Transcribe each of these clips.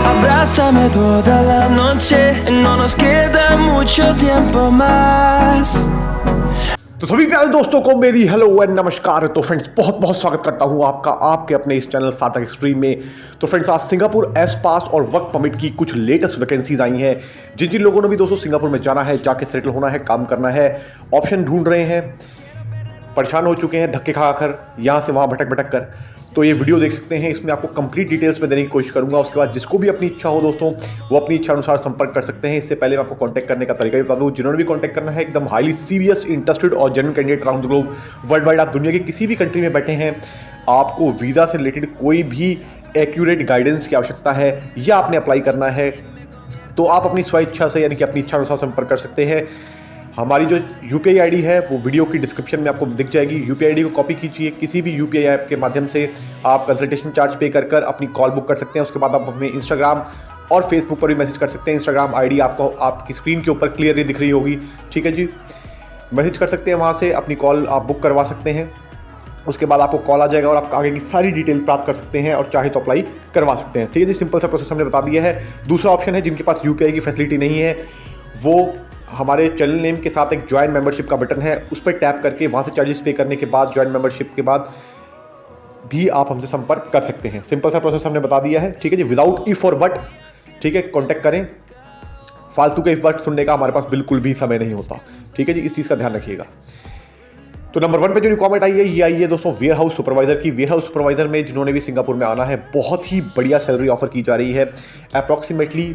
Abrázame toda la noche, no nos queda mucho tiempo más. तो सभी प्यारे दोस्तों को मेरी हेलो एंड नमस्कार। तो फ्रेंड्स बहुत बहुत स्वागत करता हूं आपका आपके अपने इस चैनल सार्थक एक्सट्रीम में। तो फ्रेंड्स आज सिंगापुर एस पास और वर्क परमिट की कुछ लेटेस्ट वैकेंसीज आई हैं। जिन जिन लोगों ने भी दोस्तों सिंगापुर में जाना है, जाके सेटल होना है, काम करना है, ऑप्शन ढूंढ रहे हैं, परेशान हो चुके हैं धक्के खा कर यहाँ से वहाँ भटक भटक कर, तो ये वीडियो देख सकते हैं। इसमें आपको कंप्लीट डिटेल्स में देने की कोशिश करूंगा। उसके बाद जिसको भी अपनी इच्छा हो दोस्तों वो अपनी इच्छा अनुसार संपर्क कर सकते हैं। इससे पहले मैं आपको कांटेक्ट करने का तरीका भी बता दूं। जिन्होंने भी कांटेक्ट करना है, एकदम हाईली सीरियस, इंटरेस्टेड और genuine candidate around the globe, world wide, आप दुनिया के किसी भी कंट्री में बैठे हैं, आपको वीज़ा से रिलेटेड कोई भी एक्यूरेट गाइडेंस की आवश्यकता है या आपने अप्लाई करना है, तो आप अपनी स्वेच्छा से यानी कि अपनी इच्छा अनुसार संपर्क कर सकते हैं। हमारी जो UPI ID है वो वीडियो की डिस्क्रिप्शन में आपको दिख जाएगी। UPI ID को कॉपी कीजिए, किसी भी UPI ऐप के माध्यम से आप कंसल्टेशन चार्ज पे कर कर अपनी कॉल बुक कर सकते हैं। उसके बाद आप हमें इंस्टाग्राम और फेसबुक पर भी मैसेज कर सकते हैं। इंस्टाग्राम ID आपको आपकी स्क्रीन के ऊपर क्लियरली दिख रही होगी, ठीक है जी। मैसेज कर सकते हैं, वहाँ से अपनी कॉल आप बुक करवा सकते हैं। उसके बाद आपको कॉल आ जाएगा और आप आगे की सारी डिटेल प्राप्त कर सकते हैं और चाहे तो अप्लाई करवा सकते हैं, ठीक है जी। सिंपल सा प्रोसेस हमने बता दिया है। दूसरा ऑप्शन है, जिनके पास UPI की फैसिलिटी नहीं है, वो हमारे चैनल नेम के साथ एक ज्वाइन मेंबरशिप का बटन है, उस पर टैप करके वहाँ से चार्जेस पे करने के बाद ज्वाइन मेंबरशिप के बाद भी आप हमसे संपर्क कर सकते हैं। सिंपल सा प्रोसेस हमने बता दिया है, ठीक है जी। विदाउट इफ और बट, ठीक है, कॉन्टैक्ट करें। फालतू के इफ बट सुनने का हमारे पास बिल्कुल भी समय नहीं होता, ठीक है जी, इस चीज़ का ध्यान रखिएगा। तो नंबर 1 पे जो रिक्वायरमेंट आई है ये आई है दोस्तों वेयर हाउस सुपरवाइजर की। वेयर हाउस सुपरवाइजर में जिन्होंने भी सिंगापुर में आना है, बहुत ही बढ़िया सैलरी ऑफर की जा रही है। अप्रॉक्सीमेटली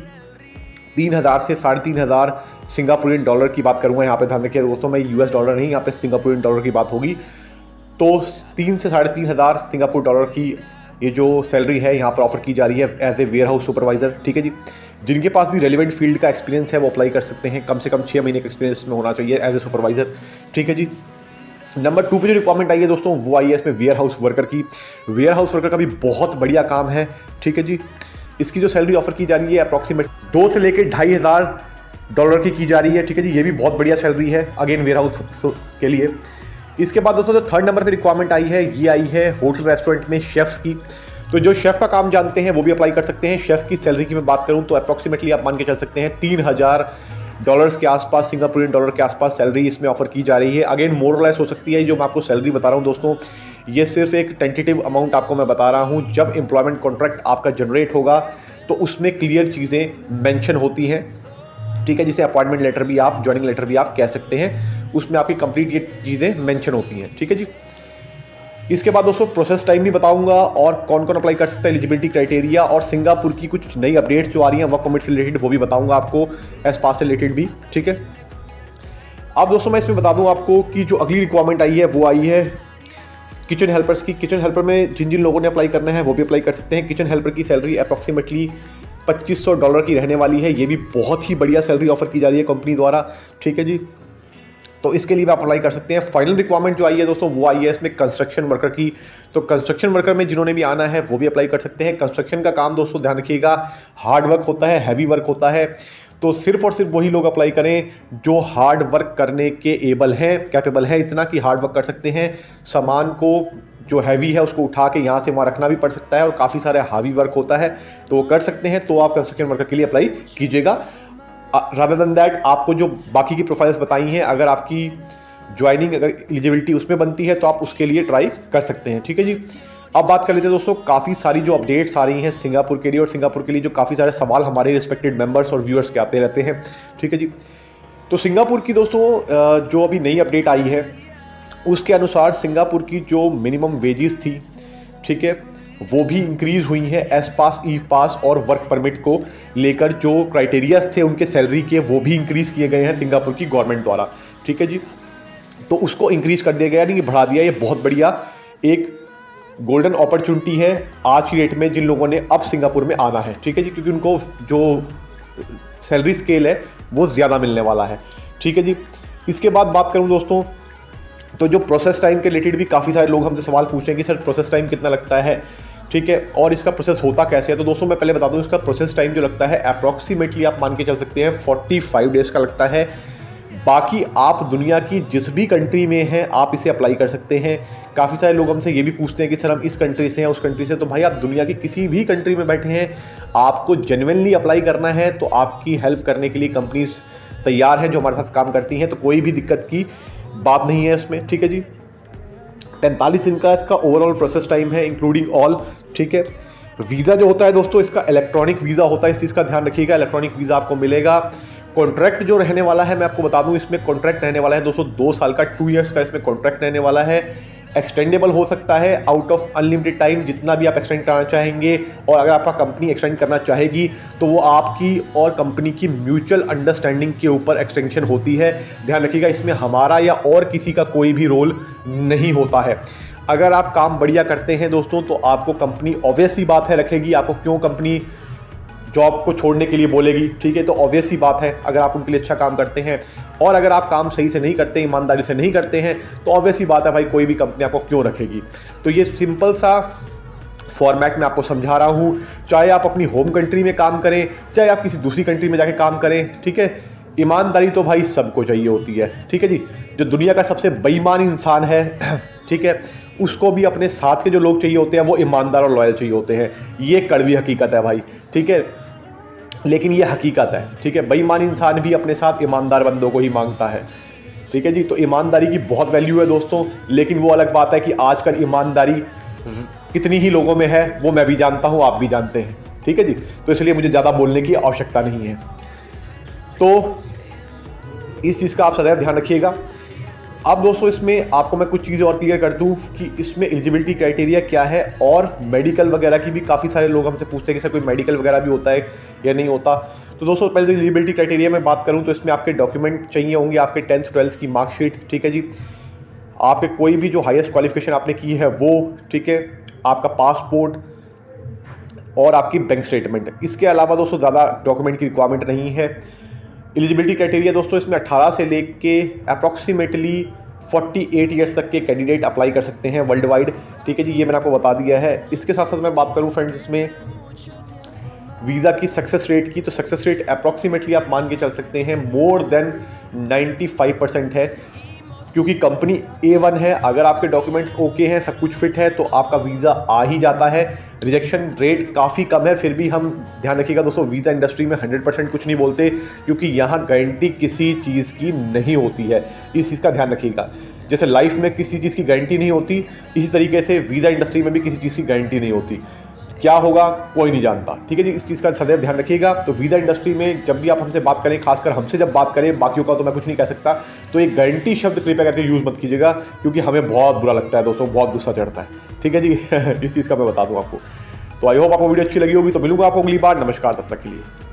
3,000 से 3,500 सिंगापुरियन डॉलर की बात करूंगा यहाँ पे, ध्यान रखिए दोस्तों, मैं US डॉलर नहीं, यहाँ पे सिंगापुरियन डॉलर की बात होगी। तो 3 से 3,500 सिंगापुर डॉलर की ये जो सैलरी है यहाँ पर ऑफर की जा रही है as a warehouse supervisor, ठीक है जी। जिनके पास भी रेलिवेंट फील्ड का एक्सपीरियंस है वो अप्लाई कर सकते हैं। कम से कम 6 महीने का एक्सपीरियंस में होना चाहिए एज ए सुपरवाइजर, ठीक है जी। नंबर 2 पे जो रिक्वायरमेंट आई है दोस्तों वो आई है इसमें वेयर हाउस वर्कर की। वेयर हाउस वर्कर का भी बहुत बढ़िया काम है, ठीक है जी। इसकी जो सैलरी ऑफर की जा रही है अप्रॉक्सीमेट 2 से लेकर 2,500 डॉलर की जा रही है, ठीक है जी। ये भी बहुत बढ़िया सैलरी है अगेन वेयर हाउस के लिए। इसके बाद दोस्तों जो 3rd नंबर पे रिक्वायरमेंट आई है ये आई है होटल रेस्टोरेंट में शेफ्स की। तो जो शेफ़ का काम जानते हैं वो भी अप्लाई कर सकते हैं। शेफ़ की सैलरी की मैं बात करूं तो अप्रॉक्सीमेटली आप मान के चल सकते हैं 3,000 डॉलर्स के आसपास, सिंगापुरियन डॉलर के आसपास सैलरी इसमें ऑफर की जा रही है। अगेन मोर लेस हो सकती है। जो मैं आपको सैलरी बता रहा हूँ दोस्तों, ये सिर्फ एक टेंटेटिव अमाउंट आपको मैं बता रहा हूँ। जब एम्प्लॉयमेंट कॉन्ट्रैक्ट आपका जनरेट होगा तो उसमें क्लियर चीज़ें मेंशन होती हैं, ठीक है, जिसे अपॉइंटमेंट लेटर भी आप, ज्वाइनिंग लेटर भी आप कह सकते हैं, उसमें आपकी कंप्लीट ये चीज़ें मेंशन होती हैं, ठीक है जी। इसके बाद दोस्तों प्रोसेस टाइम भी बताऊंगा और कौन कौन अप्लाई कर सकता है, एलिजिबिलिटी क्राइटेरिया, और सिंगापुर की कुछ नई अपडेट्स जो आ रही हैं वर्क परमिट से रिलेटेड वो भी बताऊंगा आपको, एस पास से रिलेटेड भी, ठीक है। अब दोस्तों मैं इसमें बता दूं आपको कि जो अगली रिक्वायरमेंट आई है वो आई है किचन हेल्पर्स की। किचन हेल्पर में जिन जिन लोगों ने अप्लाई करना है वो भी अप्लाई कर सकते हैं। किचन हेल्पर की सैलरी अप्रॉक्सीमेटली 2,500 डॉलर की रहने वाली है। ये भी बहुत ही बढ़िया सैलरी ऑफर की जा रही है कंपनी द्वारा, ठीक है जी। तो इसके लिए भी आप अप्लाई कर सकते हैं। फाइनल रिक्वायरमेंट जो आई है दोस्तों वो आई है इसमें कंस्ट्रक्शन वर्कर की। तो कंस्ट्रक्शन वर्कर में जिन्होंने भी आना है वो भी अप्लाई कर सकते हैं। कंस्ट्रक्शन का काम दोस्तों ध्यान रखिएगा हार्ड वर्क होता है, हैवी वर्क होता है। तो सिर्फ और सिर्फ वही लोग अप्लाई करें जो हार्ड वर्क करने के एबल हैं, कैपेबल हैं, इतना कि हार्ड वर्क कर सकते हैं। सामान को जो हैवी है उसको उठा के यहाँ से वहाँ रखना भी पड़ सकता है और काफ़ी सारा हैवी वर्क होता है, तो वो कर सकते हैं। तो आप कंस्ट्रक्शन वर्कर के लिए अप्लाई कीजिएगा। रादर देन दैट आपको जो बाकी की प्रोफाइल्स बताई हैं, अगर आपकी ज्वाइनिंग अगर एलिजिबिलिटी उसमें बनती है तो आप उसके लिए ट्राई कर सकते हैं, ठीक है जी। अब बात कर लेते हैं दोस्तों, काफ़ी सारी जो अपडेट्स आ रही हैं सिंगापुर के लिए, और सिंगापुर के लिए जो काफ़ी सारे सवाल हमारे रिस्पेक्टेड मेंबर्स और व्यूअर्स के आते रहते हैं, ठीक है जी। तो सिंगापुर की दोस्तों जो अभी नई अपडेट आई है उसके अनुसार सिंगापुर की जो मिनिमम वेजेस थी, ठीक है, वो भी इंक्रीज़ हुई हैं। एस पास, ई पास और वर्क परमिट को लेकर जो क्राइटेरियाज थे उनके सैलरी के वो भी इंक्रीज़ किए गए हैं सिंगापुर की गवर्नमेंट द्वारा, ठीक है जी। तो उसको इंक्रीज़ कर दिया गया, यानी कि बढ़ा दिया। ये बहुत बढ़िया एक गोल्डन अपॉर्चुनिटी है आज की डेट में जिन लोगों ने अब सिंगापुर में आना है, ठीक है जी, क्योंकि उनको जो सैलरी स्केल है वो ज़्यादा मिलने वाला है, ठीक है जी। इसके बाद बात करूँ दोस्तों तो जो प्रोसेस टाइम के रिलेटेड भी काफ़ी सारे लोग हमसे सवाल पूछ रहे हैं कि सर प्रोसेस टाइम कितना लगता है, ठीक है, और इसका प्रोसेस होता कैसे है। तो दोस्तों मैं पहले बता दूं इसका प्रोसेस टाइम जो लगता है अप्रॉक्सीमेटली आप मान के चल सकते हैं 45 डेज़ का लगता है। बाकी आप दुनिया की जिस भी कंट्री में हैं आप इसे अप्लाई कर सकते हैं। काफ़ी सारे लोग हमसे ये भी पूछते हैं कि सर हम इस कंट्री से हैं उस कंट्री से, तो भाई आप दुनिया की किसी भी कंट्री में बैठे हैं, आपको जेन्युइनली अप्लाई करना है तो आपकी हेल्प करने के लिए कंपनीज तैयार हैं जो हमारे साथ काम करती हैं, तो कोई भी दिक्कत की बात नहीं है इसमें। ठीक है जी, 45 दिन का इसका ओवरऑल प्रोसेस टाइम है इंक्लूडिंग ऑल। ठीक है, वीज़ा जो होता है दोस्तों इसका इलेक्ट्रॉनिक वीज़ा होता है, इस चीज़ का ध्यान रखिएगा, इलेक्ट्रॉनिक वीज़ा आपको मिलेगा। कॉन्ट्रैक्ट जो रहने वाला है मैं आपको बता दूं, इसमें कॉन्ट्रैक्ट रहने वाला है दोस्तों 2 साल का, 2 ईयर्स का इसमें कॉन्ट्रैक्ट रहने वाला है। एक्सटेंडेबल हो सकता है आउट ऑफ अनलिमिटेड टाइम, जितना भी आप एक्सटेंड करना चाहेंगे, और अगर आपका कंपनी एक्सटेंड करना चाहेगी तो वो आपकी और कंपनी की म्यूचुअल अंडरस्टैंडिंग के ऊपर एक्सटेंशन होती है। ध्यान रखिएगा, इसमें हमारा या और किसी का कोई भी रोल नहीं होता है। अगर आप काम बढ़िया करते हैं दोस्तों तो आपको कंपनी ऑब्वियस सी बात है रखेगी, आपको क्यों कंपनी जॉब को छोड़ने के लिए बोलेगी। ठीक है, तो ऑब्वियस सी बात है अगर आप उनके लिए अच्छा काम करते हैं, और अगर आप काम सही से नहीं करते, ईमानदारी से नहीं करते हैं, तो ऑब्वियस सी बात है भाई कोई भी कंपनी आपको क्यों रखेगी। तो ये सिंपल सा फॉर्मेट में आपको समझा रहा हूँ, चाहे आप अपनी होम कंट्री में काम करें, चाहे आप किसी दूसरी कंट्री में जाके काम करें। ठीक है, ईमानदारी तो भाई सबको चाहिए होती है। ठीक है जी, जो दुनिया का सबसे बेईमान इंसान है ठीक है, उसको भी अपने साथ के जो लोग चाहिए होते हैं वो ईमानदार और लॉयल चाहिए होते हैं। ये कड़वी हकीकत है भाई। ठीक है, लेकिन ये हकीकत है। ठीक है, बेईमान इंसान भी अपने साथ ईमानदार बंदों को ही मांगता है। ठीक है जी, तो ईमानदारी की बहुत वैल्यू है दोस्तों, लेकिन वो अलग बात है कि आजकल ईमानदारी कितनी ही लोगों में है वो मैं भी जानता हूँ, आप भी जानते हैं। ठीक है जी, तो इसलिए मुझे ज़्यादा बोलने की आवश्यकता नहीं है। तो इस चीज़ का आप सदैव ध्यान रखिएगा। अब दोस्तों इसमें आपको मैं कुछ चीज़ें और क्लियर कर दूं कि इसमें एलिजिबिलिटी क्राइटेरिया क्या है, और मेडिकल वगैरह की भी काफ़ी सारे लोग हमसे पूछते हैं कि सर कोई मेडिकल वगैरह भी होता है या नहीं होता। तो दोस्तों पहले तो एलिजिबिलिटी क्राइटेरिया में बात करूं तो इसमें आपके डॉक्यूमेंट चाहिए होंगे, आपके 10th 12th की मार्कशीट। ठीक है जी, आपके कोई भी जो हाईएस्ट क्वालिफिकेशन आपने की है वो, ठीक है, आपका पासपोर्ट और आपकी बैंक स्टेटमेंट। इसके अलावा दोस्तों ज़्यादा डॉक्यूमेंट की रिक्वायरमेंट नहीं है। एलिजिबिलिटी क्राइटेरिया दोस्तों इसमें 18 से लेके अप्रॉक्सीमेटली 48 ईयर्स तक के कैंडिडेट अप्लाई कर सकते हैं वर्ल्ड वाइड। ठीक है जी, ये मैंने आपको बता दिया है। इसके साथ साथ मैं बात करूं फ्रेंड्स इसमें वीज़ा की सक्सेस रेट की, तो सक्सेस रेट अप्रॉक्सीमेटली आप मान के चल सकते हैं मोर देन 95% है, क्योंकि कंपनी A1 है। अगर आपके डॉक्यूमेंट्स ओके हैं, सब कुछ फिट है, तो आपका वीज़ा आ ही जाता है। रिजेक्शन रेट काफ़ी कम है, फिर भी हम ध्यान रखिएगा दोस्तों, वीज़ा इंडस्ट्री में 100% कुछ नहीं बोलते, क्योंकि यहाँ गारंटी किसी चीज़ की नहीं होती है। इस चीज़ का ध्यान रखिएगा। जैसे लाइफ में किसी चीज़ की गारंटी नहीं होती, इसी तरीके से वीज़ा इंडस्ट्री में भी किसी चीज़ की गारंटी नहीं होती। क्या होगा कोई नहीं जानता। ठीक है जी, इस चीज़ का सदैव ध्यान रखिएगा। तो वीज़ा इंडस्ट्री में जब भी आप हमसे बात करें, खासकर हमसे जब बात करें, बाकियों का तो मैं कुछ नहीं कह सकता, तो एक गारंटी शब्द कृपया करके यूज़ मत कीजिएगा, क्योंकि हमें बहुत बुरा लगता है दोस्तों, बहुत गुस्सा चढ़ता है। ठीक है जी इस चीज़ का मैं बता दूँ आपको। तो आई होप आपको वीडियो अच्छी लगी होगी। तो मिलूंगा आपको अगली बार। नमस्कार, तब तक के लिए।